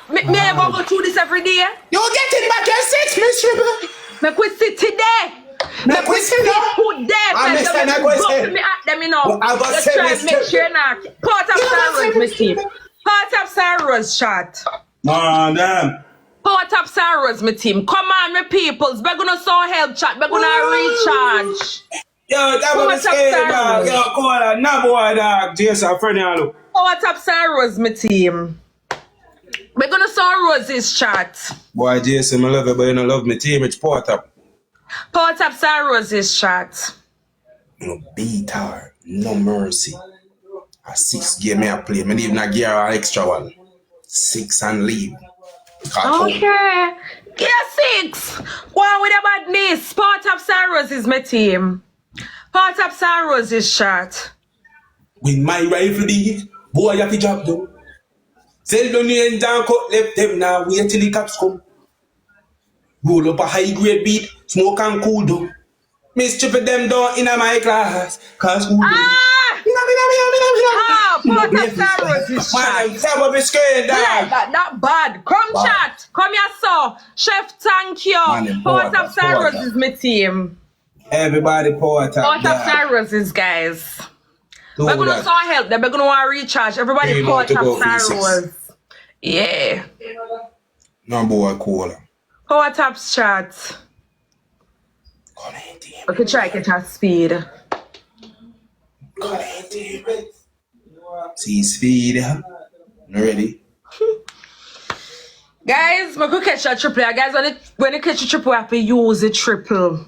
me go through this every day. You getting back your 6, Miss Triple? Me we sit today. Me we sit today. I understand that question. Me at them, you know. I was Just try to make sure now. Part of Sarah's, me team. Part of Sarah's shot. Man, damn. Part of Sarah's, my team. Come on, my peoples. We're gonna saw help chat. We're gonna recharge. Yo, that was scared, dog. Yo, come on, no boy, dog. Jason, friend, hello. Part of Sarah's, my team. We're gonna saw Rose's chat. Boy, Jason, I love you, but you don't love me team. It's part up. Part of Sarah's chat. No beat her, no mercy. A 6 game I play. Me even a gear an extra one. 6 and leave. Okay. Yeah, 6. Wow, with the badness. Part of Sarah's is my team. Part of Sarah's is shot. With my rifle beat, boy, you have to drop them. Sell down the end down, cut left them now. Wait till the cops come. Roll up a high grade beat, smoke and cool down. Me strip them down in my class. Cause who Part of Sarah's is shot. That be scared, dog. That bad. Come chat. Come here, sir. Chef, thank you. Part of Sarah's is my team. Everybody part of Sarah's is, guys. We're gonna saw help. They're gonna want to recharge. Everybody part of Sarah's. Yeah. Number one caller. Power taps chat. We could try to catch speed. See speed. Not ready. Guys, we could catch a triple. Guys, when you catch a triple, we have to use a triple.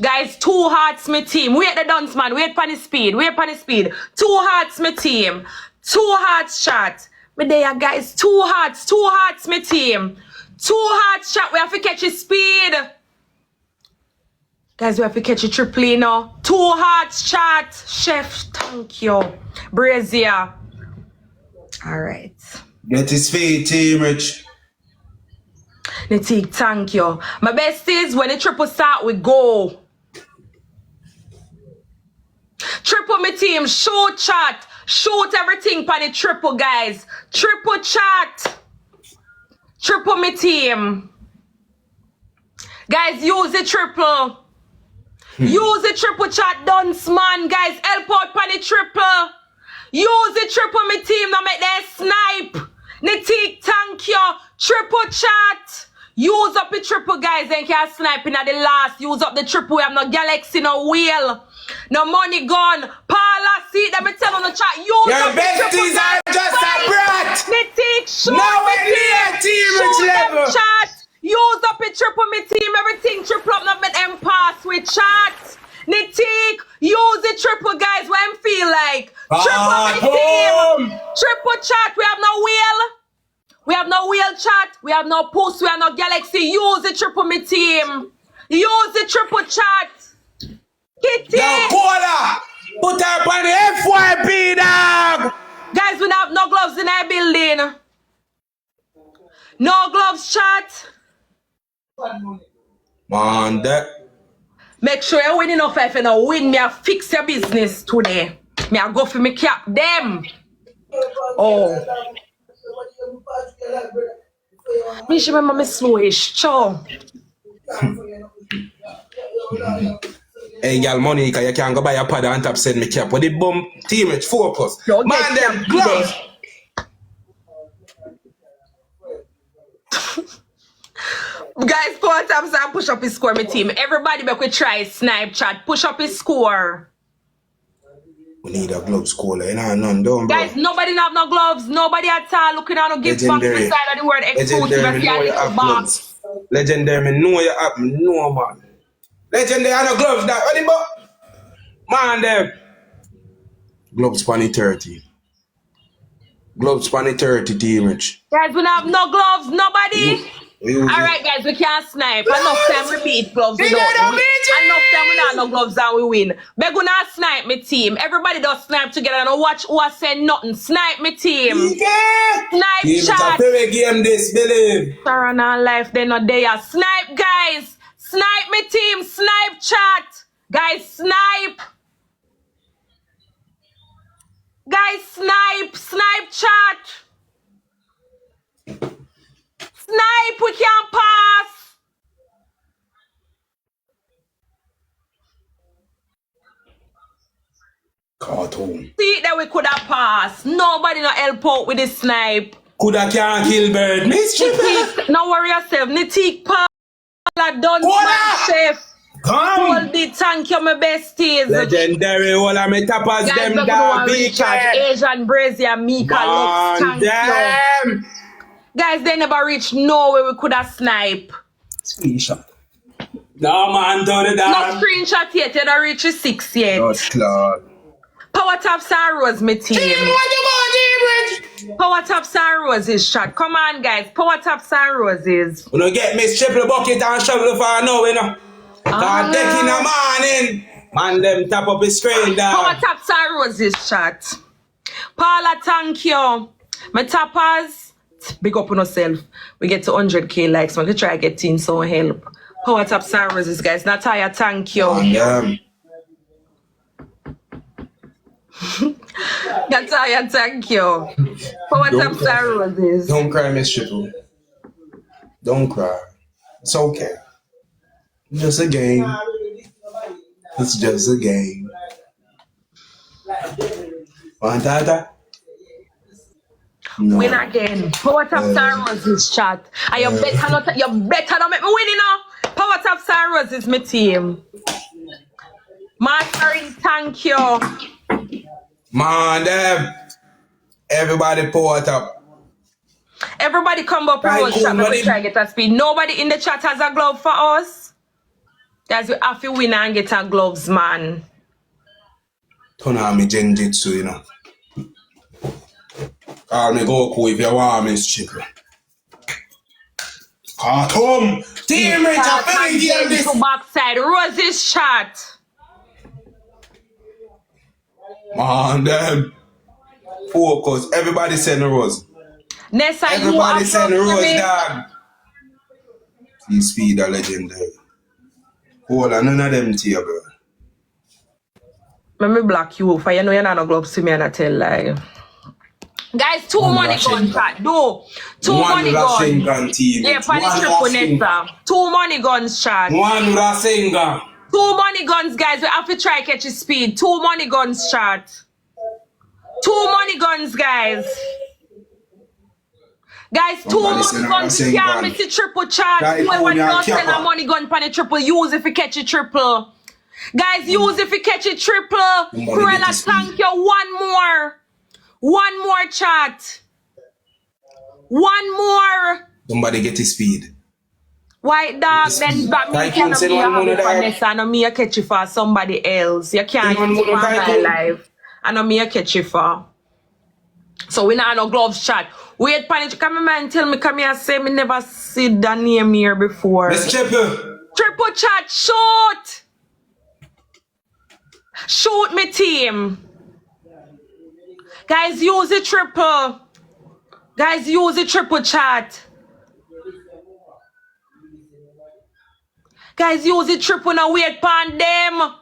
Guys, 2 hearts, my team. Wait the dance, man. Wait for the speed. Wait for the speed. 2 hearts, my team. 2 hearts, chat. Me there, guys. 2 hearts. 2 hearts, my team. 2 hearts, chat. We have to catch a speed. Guys, we have to catch a triple now. 2 hearts, chat. Chef, thank you. Brazier. All right. Get his feet, team, Rich. Natik, thank you. My best is when the triple start, we go. Triple, my team. Shoot chat. Shoot everything for the triple, guys. Triple chat. Triple, my team. Guys, use the triple. Use the triple chat, dance, man. Guys, help out for the triple. Use the triple, my team. Now make that snipe. Natik, thank you. Triple chat. Use up the triple, guys. Then can snipe in at the last. Use up the triple. We have no galaxy, no wheel. No money gone. Paula, see them tell on the chat. Use your up the triple. Your besties are just a brat. Natik, shoot nowhere near team level. Chat. Use up the triple, my team. Everything triple up. Not let them pass with chat. Natik, use the triple, guys. What I feel like. Triple, my team. Triple chat. We have no wheel. We have no wheel chat. We have no post. We have no galaxy. Use the triple, my team. Use the triple chat. Kitty. Yo, Paula, put her on the FYP, dog. Guys, we don't have no gloves in our building. No gloves, chat. Man, that. Make sure you win enough. If you don't win, me I fix your business today. Me I go for me cap them. Oh. Me should remember me slowish. Chow. Hey, y'all, Monica, you can't go buy a pad and top send me cap. But the bum team, it's focus. Man, them gloves. Guys, 4 times and push up his score, my team. Everybody back we try snipe chat. Push up his score. We need a gloves caller. You know, none done, bro. Guys, nobody have no gloves. Nobody at all looking at no gift box beside of the word exclusive. Legendary, me know you have, me know, man. Legendary, I no gloves that. What the man, them. Gloves spanny 30. Gloves spanny 30, team, Rich. Guys, we don't have no gloves. Nobody. Alright, guys, we can't snipe. Enough time we beat gloves. Enough time we don't have no gloves and we win. We're gonna snipe my team. Everybody does snipe together and watch who has said nothing. Snipe my team. Yeah. Snipe team, chat. it's a very game this, believe. Sarah and life, they're not there. Snipe, guys. Snipe my team. Snipe chat. Guys, snipe. Guys, snipe. Snipe chat. we can't pass. Cartoon. See that we could have passed. Nobody not help out with the snipe. Coulda can't kill bird. Miss Triple. No worry yourself. Nitik Paula done chef. Come. Hold it, thank you, my besties. Legendary, all of me tappers, Guys, them we're da gonna big recharge. Asian Brazier, Mika, Lux, thank you. Guys, they never reached nowhere we could have snipe. Screenshot. No man, done it. No screenshot yet, you don't reach 6 yet. That's clear. Power Taps and Rose, my team. Power Taps and Roses shot. Come on, guys. Power Taps and Roses. We don't get Miss Triple Bucket and shovel for now, you know. Cause deck in the morning. Man, them tap up his screen, dog. Power Taps and Roses shot. Paula, thank you. My tappers, big up on yourself. We get to 100k likes. So I'm going to try to get in some help. Power Taps and Roses, guys. Natalia, thank you. Natalia, thank you. Power Taps and Roses. Don't cry, Miss Triple. Don't cry. It's okay. Just a game. It's just a game. Want that? No. Win again. Power Taps and Roses chat. And you better not make me win, you know. Power Taps and Roses, my team. Mastering, thank you. Man, them. Everybody Power Tap. Everybody come up and Cool, chat. We try to get a speed. Nobody in the chat has a glove for us. Guys, we have to win and get our gloves, man. Turn on me genjutsu, you know. Call me Goku if you want, Miss Triple. Cartoon! Teammate, I'm very dear this. To backside. Rose's shot. Man, them. Focus. Everybody send a rose. Nessa, Everybody you send a approach rose, me. dog. See speed a legendary. Hold on, none of them table. Let me block you for you know you're not no gloves to me and I tell lie. Guys, two money gun chat. Do. Two money gun. Gun team. Yeah, panic triple Nessa. Two money guns chat. One Rasengan. Two money guns, guys. We have to try catch his speed. Two money guns chat. Two money guns, guys. Guys, two money guns. You can't miss the triple chat. Whoever don't send a money gun pan a triple, use if you catch a triple. Guys, use if you catch a triple. Cruella, thank you. One more. One more chat. One more. Somebody get his speed. White dog, then that means you cannot be a happy for Nessa. I know me a catch it for somebody else. You can't use it for my life. I know me a catch it for. So we not no gloves chat. Wait, panic. Come here and tell me, come here and say me never see that name here before. Miss Triple. Triple chat, shoot! Shoot me team. Guys, use the triple. Guys, use the triple chat. Guys, use the triple now. Wait pan them.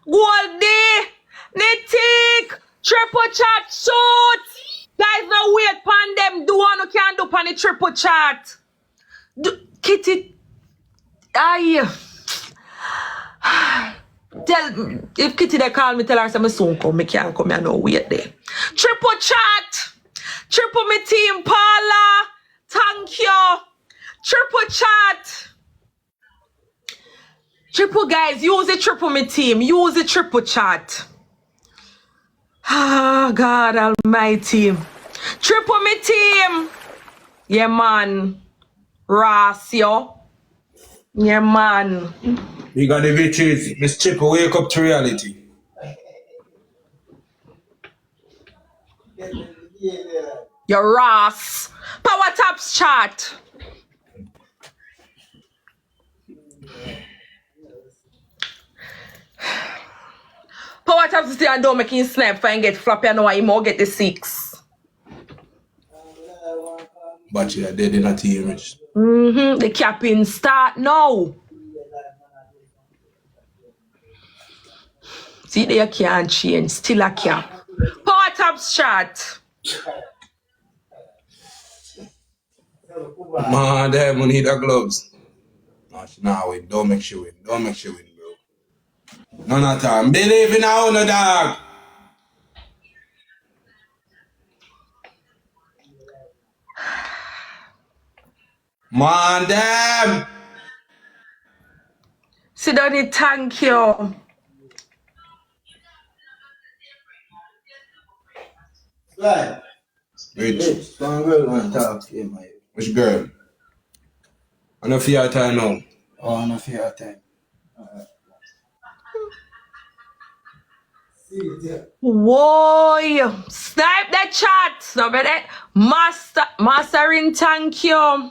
Goldie. Nitik. Triple chat. Shoot. Guys, now wait pan them. Do one who can do pan the triple chat. Kitty. Aye. Tell if Kitty they call me, tell her I'm soon come. Me can't come here now. Wait there. Triple chat. Triple me team. Paula. Thank you. Triple chat. Triple guys, use the triple me team. Use the triple chat. Ah, God almighty. Triple me team. Yeah, man. Ross, yo. Yeah, man. We got the victories. Miss Triple, wake up to reality. Your Ross. Power Taps chat. Power Taps still and don't make him snap and get floppy and know why he more get the 6. But yeah, they did not team rich. The capping start now. See, they can't change. Still a cap. Power Taps chat. Man, damn, we need the gloves. Nah, win. Don't make sure win. Don't make sure win, bro. None of time. Believe in our own dog. Man, damn. Sit down it, thank you. Slyme. Rich. Some girl want to talk to you, man. Which girl? I know for your time now. Oh, no fear time. Whoa, snipe that chat. No, but that mastering, thank you.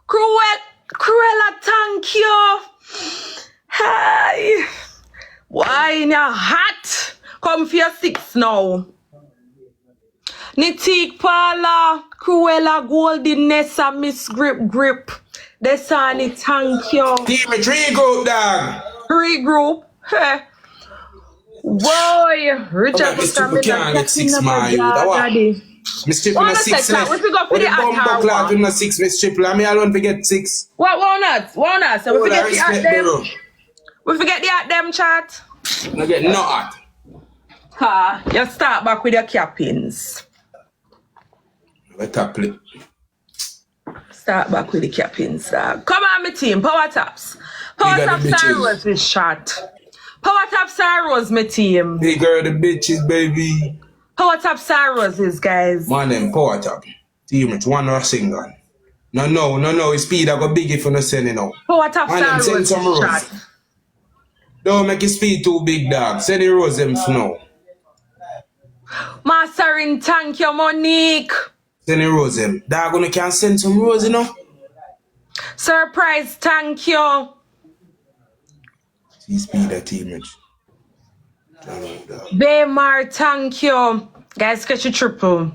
Cruella, thank you. Hi. Why in your hat? Come for your 6 now. Nitik Pala, Cruella, Golden Nessa, Miss Grip. Desani, thank you. Team a 3 group, dog. 3 group. Hey. Boy, Richard These people can't get 6 man, you. That what? Me strip in a 6 left. What we go for When the the bumper attack clock one? in a 6, me strip. I mean, I don't forget 6. Why not? So we forget the at them. bro. We forget the at them chat. I get no at. Ha, you start back with your cappings. Let her play. Start back with the cappings, dog. Come on, my team. Power taps. Power You got the taps and bitches. Rose this shot. Power taps and Rose, my team. Big girl, the bitches, baby. Power taps and Roses, guys. Man, them power tap. Team, it's one or single. No, it's speed. I got big if you're not sending out. Power taps Man, them and send Rose some this rose. shot. Don't make his speed too big, dog. Send the rose them snow. Mastering, thank you, Monique. Send the rose them. Dog, gonna can send some rose, you know? Surprise, thank you. See speed that team, Rich. Baymar, thank you. Guys, catch your triple.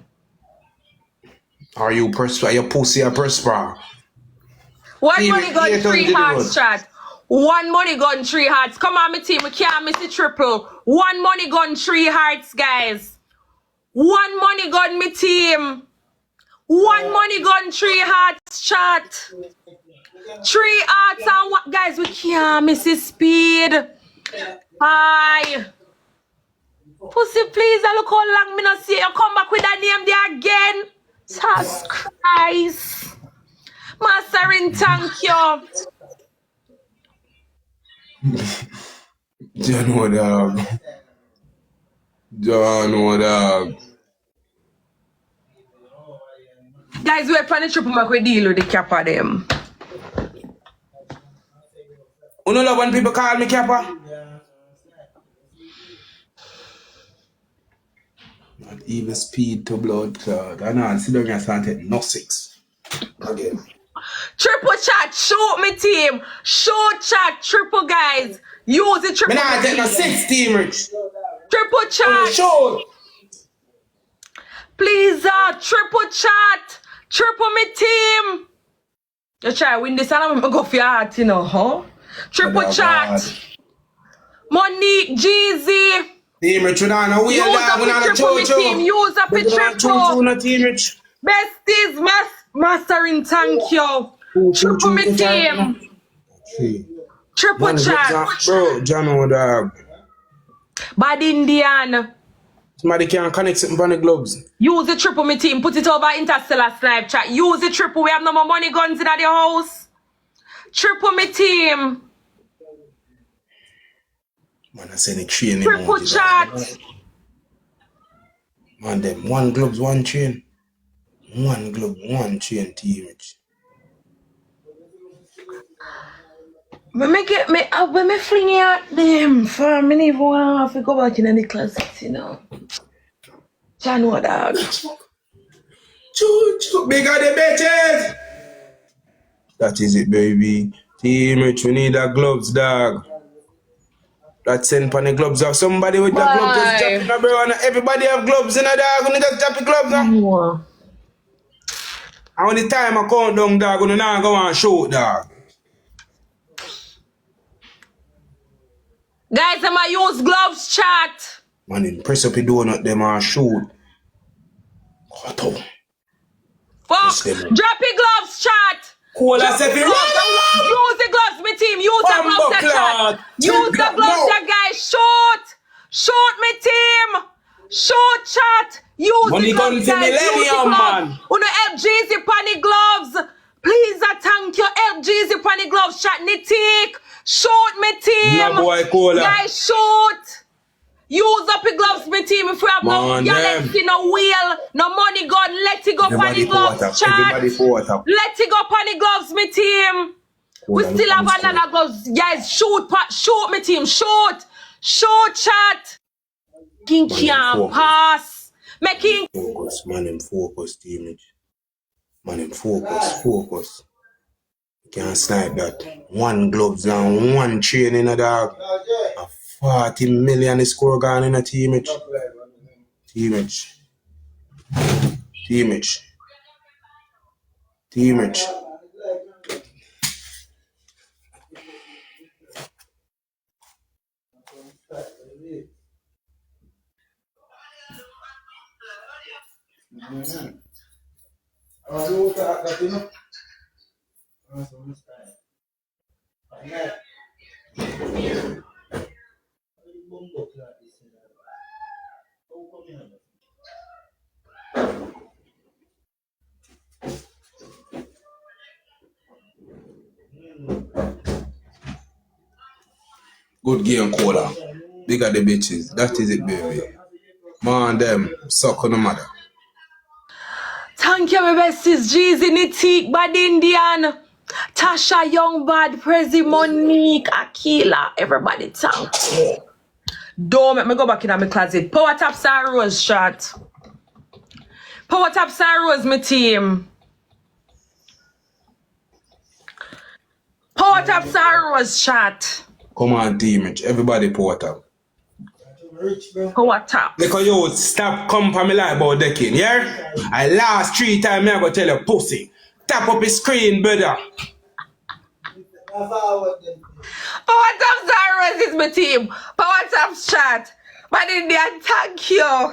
Are you your pussy a prosper? One Team, money gun, yeah, 3 don't hearts, do it. chat. One money gun, 3 hearts. Come on, my team. We can't miss the triple. One money gun, 3 hearts, guys. One money gun, my team. One money gun, 3 hearts, chat. 3 hearts and what, guys? We can't miss the speed. Hi. Pussy, please. I look how long me not see you come back with that name there again. Jesus Christ. Mastering, thank you. John, dog. Guys, we're trying to triple back with deal with the cap of them. You know when people call me Kappa? Not even speed to blood clot. I know, I see them started no 6. Again. Triple chat, shoot me team. Shoot chat, triple guys. Use the triple. Me not take no 6 team, Rich. Triple chat. Show. Please, triple chat. Triple me team. You try win this and I'm gonna go for your heart, you know, huh? Triple Oh, chat. God. Monique, Jeezy. Team Rich, we not know. We Use up not the triple me team. Use up the triple. Team Rich. Besties, mastering, thank you. Triple me team. Triple chat. Bro, John, dog. Bad Indian. Somebody can connect something on the gloves. Use the triple, me team. Put it over Interstellar Snipe chat. Use the triple. We have no more money guns in the house. Triple, me team. Man, I send a train. Triple chat. Man, them 1 gloves, 1 chain. 1 glove, 1 chain, team Rich. When me fling out them for me even want to go back in the closet, you know. John, what dog? Bigger the bitches. That is it, baby. Team Rich, we need our gloves, dog. That send pan the gloves of somebody with the gloves just drop it, bro. And everybody have gloves in a dog. Gonna just drop the gloves now. No. And when the time I count down, dog, gonna now go and shoot, dog. Guys, I'ma use gloves chat. Man, press up your donut, them and shoot. Hot up. Fuck. Drop your gloves chat. Cool as if Use the gloves, my team. Use the gloves, chat. Use the gloves, guys. Shoot. Shoot, my team. Shoot, chat. Use Money the gloves, guys. Use the gloves. Uno help Jeezy upon the gloves. Please, I thank you. Help Jeezy upon the gloves, chat. Nitik. Shoot, my team. No boy, cola. Guys, shoot. Use up your gloves, my team. If we have no galaxy, no wheel, no money, God, let it go upon the gloves, chat. Everybody forward up. Let it go upon the gloves, my team. We still have another gloves. Guys, shoot, my team. Shoot. Shoot, chat. King can't pass. Making focus, man, in focus, teamage. Man, in focus. You can't snipe that. One gloves and one chain in a dog. 40 million score gone in a teamage. Good game, cola. Bigger the bitches. That is it, baby. Man, them suck on the mother. thank you, my besties. Jeezy, Nitik, Bad Indian, Tasha, Young Bad, Prezi, Monique, Akila. Everybody, thank you. Don't make me go back in my closet. Power Taps and Rose shot. Power Taps and Rose, my team. Power Taps and Rose shot. Come on, teamage. Everybody pour it up. Power Taps. Because you stop come for me like about decking, yeah? I last 3 times I go tell you, pussy. Tap up his screen, brother. Power Taps and Rose is my team. Power Taps chat. But Indian, thank you.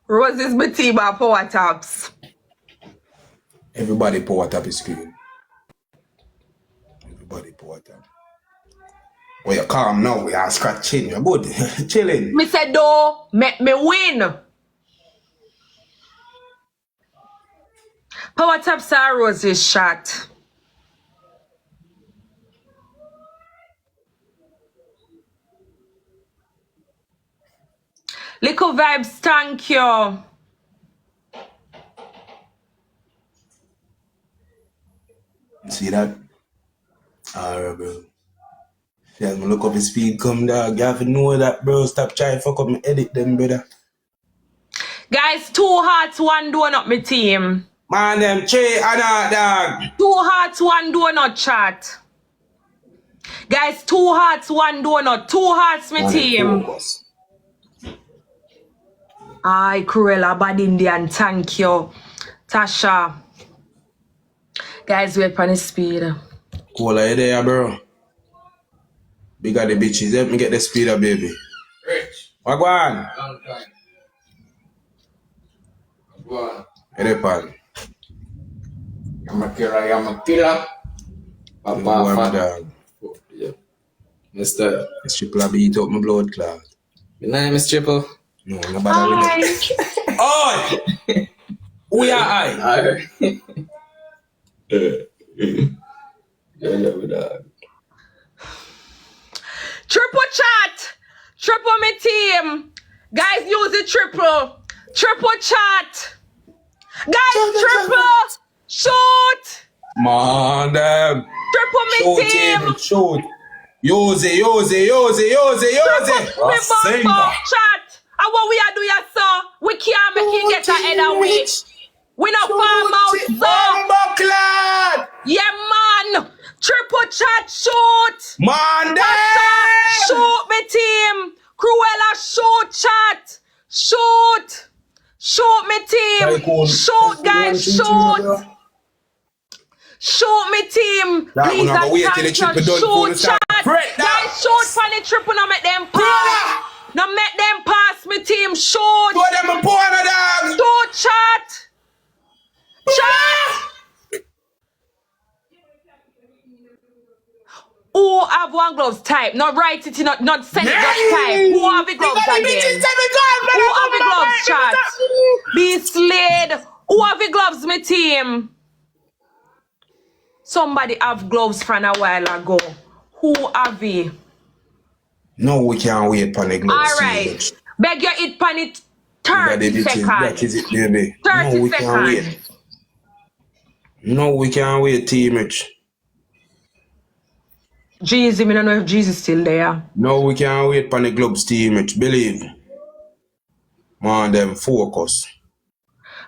Rose is my team and Power Taps. Everybody pour it up his screen. Everybody pour it up. Well, you calm now, we are scratching. You're good. Chilling. Me said, do make me win. Power Taps and Rose is shot. Little vibes, thank you. See that? Alright, bro. Yeah, me look up his speed come, dog. You have to know that, bro. Stop trying to fuck up and edit them, brother. Guys, 2 hearts, 1 donut, my team. Man, them che and dog. 2 hearts, 1 donut, chat. Guys, 2 hearts, 1 donut. 2 hearts, my team. Aye, Cruella, Bad Indian, thank you. Tasha. Guys, wait for the speed. Cool, are you there, bro? Bigger the bitches. Help me get the speed up, baby. Rich. What go on? Long time. What go on? Elephant. I'm a killer. Papa, Dog. Yeah. Mr. This triple beat up my blood clot. Your name is Triple? No, nobody with it. Oi! Who are I? Alright. Yeah, dog. Triple chat. Triple my team. Guys, use the triple. Triple chat. Guys, triple. Shoot. Man, them. Triple my team. Shoot. Use it. Triple chat. And what we are doing, sir, we can't make it get ahead of we. We not farm out, sir. Yeah, man. Triple chat, shoot. Man, Shoot, my team. Cruella, shoot, chat. Shoot. Shoot, my team. Shoot, guys, shoot. Shoot, my team. Please, I can't shoot, chat. Guys, shoot. triple, no make them pass. No make them pass, me team. Shoot. Show them a porno, dog. Shoot, chat. Chat. Who have one gloves type? Not write it, not send it, just type. Who have the gloves again? Who have the gloves, chat? Be slayed. Who have the gloves, my team? Somebody have gloves from a while ago. Who have it? No, we can't wait for the gloves. Alright. Beg you it pan it 30 seconds. That is it, baby. 30 no, we can't seconds. wait. No, we can't wait, teammate. Jeezy, I don't know if Jeezy's still there. No, we can't wait for the gloves, teammate. Believe. Man, them focus.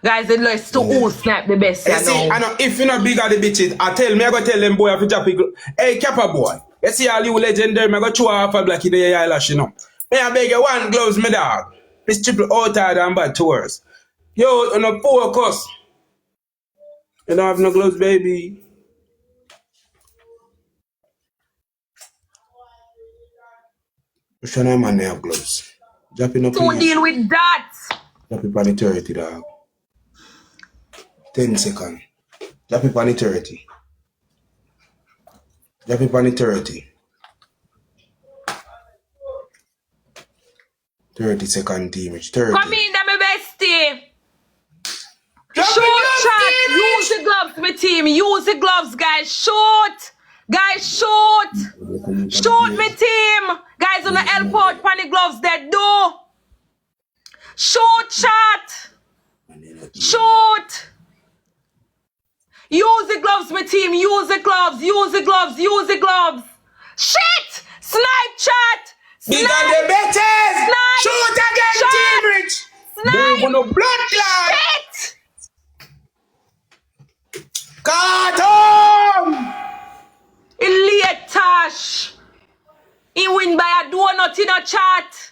Guys, the list to who snap the best, You see, I know if you're not big at the bitches, I go tell them boy if you drop it. Hey, Kappa boy. You see all you legendary, I go chew off a black in the eyelash, you know. May I beg you one gloves, me dog. It's triple outside and bad tours. Yo, on a focus. You don't have no gloves, baby. Which one of man have gloves? Drop it up, Don't deal with that. Drop it on the 30, dog. 10 seconds. Drop it on the 30. Drop it on the 30. 30 second teamage. 30. Come in, that my bestie. Drop Shoot, it, chat. Use the gloves, my team. Use the gloves, guys. Shoot. Guys, shoot. Shoot, my team. Guys, on the help out for the gloves that do. Shoot, chat. Shoot. Use the gloves, my team. Use the gloves. Use the gloves. Use the gloves. Shit. Snipe, chat. These are the betters! Snipe! Shoot again, Shot! Team Rich! Snipe! Move on the blood clot! Shit! Cartoon! Elliot Tash. He win by a donut in a chat.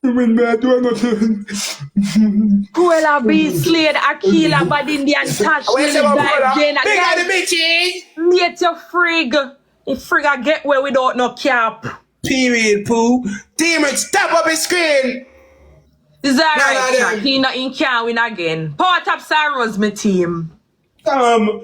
When I do nothing. Cruella B. Slade, Akila, Bad Indian Tash. Where's Lily your Dive, brother? Jane, Big again. are the bitches! Late your frig. If frig I get where without no cap. Period, poo. Team Rich, step up his screen! Is that No, right, no, chat? no. He not in can win again. Power Top Saros, my team. Come.